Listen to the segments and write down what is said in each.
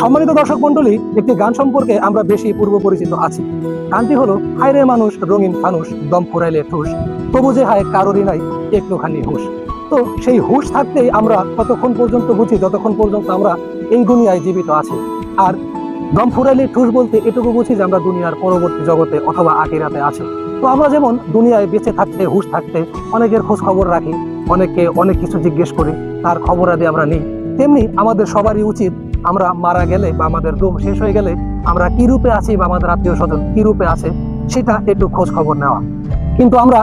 সম্মানিত দর্শক মন্ডলী, একটি গান সম্পর্কে আমরা বেশি পূর্ব পরিচিত আছি। গানটি হলো, হায় রে মানুষ রঙিন ফানুষ, দম ফুরাইলে ঠুস, তবু যে হায় কারোরই নাই একটুখানি হুঁশ। তো সেই হুঁশ থাকতেই আমরা ততক্ষণ পর্যন্ত বুঝি যতক্ষণ পর্যন্ত আমরা এই দুনিয়ায় জীবিত আছি। আর দম ফুরাইলে ঠুস বলতে এটুকু বুঝি যে আমরা দুনিয়ার পরবর্তী জগতে অথবা আখিরাতে আছি। তো আমরা যেমন দুনিয়ায় বেঁচে থাকতে, হুঁশ থাকতে অনেকের খোঁজ খবর রাখি, অনেককে অনেক কিছু জিজ্ঞেস করি, তার খবর আদি আমরা নিই, তেমনি আমাদের সবারই উচিত আমরা মারা গেলে বা আমাদের দম শেষ হয়ে গেলে আমরা কি রূপে আছি বা আমাদের আত্মীয় স্বজন কি রূপে আছে সেটা একটু খোঁজ খবর নেওয়া। কিন্তু আমরা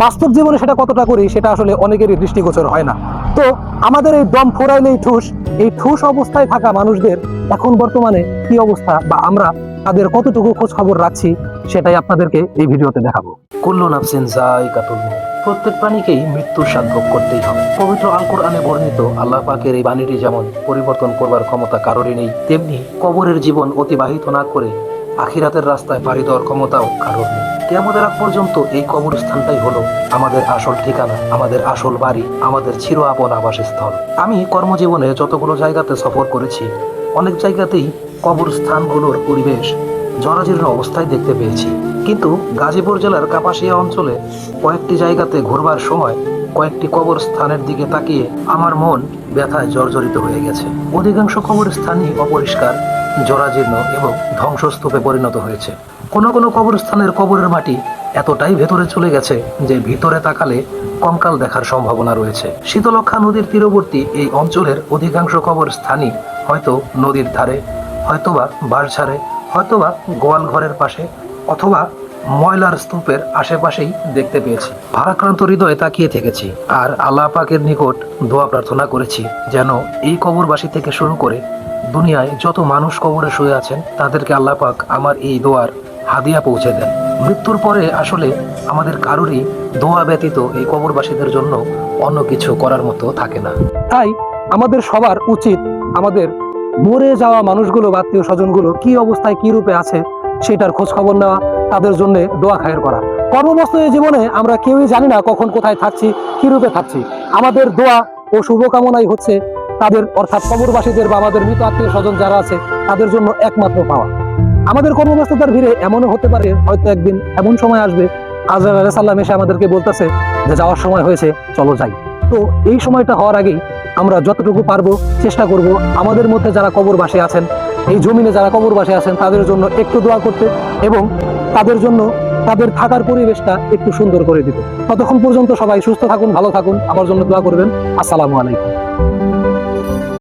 বাস্তব জীবনে সেটা কতটা করি সেটা আসলে অনেকেরই দৃষ্টিগোচর হয় না। তো আমাদের এই দম ফুরাইলেই ঠুস, এই ঠুস অবস্থায় থাকা মানুষদের এখন বর্তমানে কি অবস্থা বা আমরা তাদের কতটুকু খোঁজ খবর রাখছি সেটাই আপনাদেরকে এই ভিডিওতে দেখাবো। কুল্লু নাফসিন যায়কাতুল মউত, প্রত্যেক প্রাণীকেই মৃত্যুর স্বাদ ভোগ করতেই হবে। পবিত্র আল কোরআনে বর্ণিত আল্লাহ পাকের এই বাণীটি যেমন পরিবর্তন করবার ক্ষমতা কারোরই নেই, তেমনি কবরের জীবন অতিবাহিত না করে আখিরাতের রাস্তায় পাড়ি দেওয়ার ক্ষমতাও কারোর নেই। কিয়ামতের আগ পর্যন্ত এই কবরস্থানটাই হলো আমাদের আসল ঠিকানা, আমাদের আসল বাড়ি, আমাদের চির আপন আবাসস্থল। আমি কর্মজীবনে যতগুলো জায়গাতে সফর করেছি, অনেক জায়গাতেই কবরস্থানগুলোর পরিবেশ জরাজীর্ণ অবস্থায় দেখতে পেয়েছি। কিন্তু গাজীপুর জেলার কাপাসিয়া অঞ্চলে কয়েকটি জায়গাতে ঘুরবার সময় কয়েকটি কবরস্থানের দিকে তাকিয়ে আমার মন ব্যথায় জর্জরিত হয়ে গেছে। অধিকাংশ কবরস্থানই অপরিষ্কার, জরাজীর্ণ এবং ধ্বংসস্তূপে পরিণত হয়েছে। কোনো কোনো কবরস্থানের কবরের মাটি এতটাই ভেতরে চলে গেছে যে ভিতরে তাকালে কঙ্কাল দেখার সম্ভাবনা রয়েছে। শীতলক্ষা নদীর তীরবর্তী এই অঞ্চলের অধিকাংশ কবরস্থানই হয়তো নদীর ধারে, হয়তোবা বাঁশঝাড়ে, হয়তোবা গোয়াল ঘরের পাশে অথবা ময়লার স্তূপের আশেপাশেই দেখতে পেয়েছি। ভারাক্রান্ত হৃদয়ে তাকিয়ে থেকেছি আর আল্লাহ পাকের নিকট দোয়া প্রার্থনা করেছি যেন এই কবরবাসী থেকে শুরু করে দুনিয়ায় যত মানুষ কবরে শুয়ে আছেন তাদেরকে আল্লাহ পাক আমার এই দোয়ার হাদিয়া পৌঁছে দেন। মৃত্যুর পরে আসলে আমাদের কারোরই দোয়া ব্যতীত এই কবরবাসীদের জন্য অন্য কিছু করার মতো থাকে না। তাই আমাদের সবার উচিত আমাদের মরে যাওয়া মানুষগুলো বা আত্মীয় স্বজনগুলো কি অবস্থায় কি রূপে আছে সেটার খোঁজ খবর নেওয়া, তাদের জন্য দোয়া খায়ের করা। কর্মব্যস্ত এই জীবনে আমরা কেউই জানি না কখন কোথায় থাকছি, কি রূপে থাকছি। আমাদের দোয়া ও শুভকামনাই হচ্ছে তাদের অর্থাৎ কবরবাসীদের বা আমাদের মৃত আত্মীয় স্বজন যারা আছে তাদের জন্য একমাত্র পাওয়া। আমাদের কর্মব্যস্ততার ভিড়ে এমনও হতে পারে হয়তো একদিন এমন সময় আসবে আজরাইল আলাইহিস সালাম এসে আমাদেরকে বলতেছে যে যাওয়ার সময় হয়েছে, চলো যাই। তো এই সময়টা হওয়ার আগেই আমরা যতটুকু পারবো চেষ্টা করব আমাদের মধ্যে যারা কবরবাসী আছেন, এই জমিনে যারা কবরবাসী আছেন তাদের জন্য একটু দোয়া করতে এবং তাদের জন্য তাদের থাকার পরিবেশটা একটু সুন্দর করে দিতে। ততক্ষণ পর্যন্ত সবাই সুস্থ থাকুন, ভালো থাকুন, আমার জন্য দোয়া করবেন। আসসালামু আলাইকুম।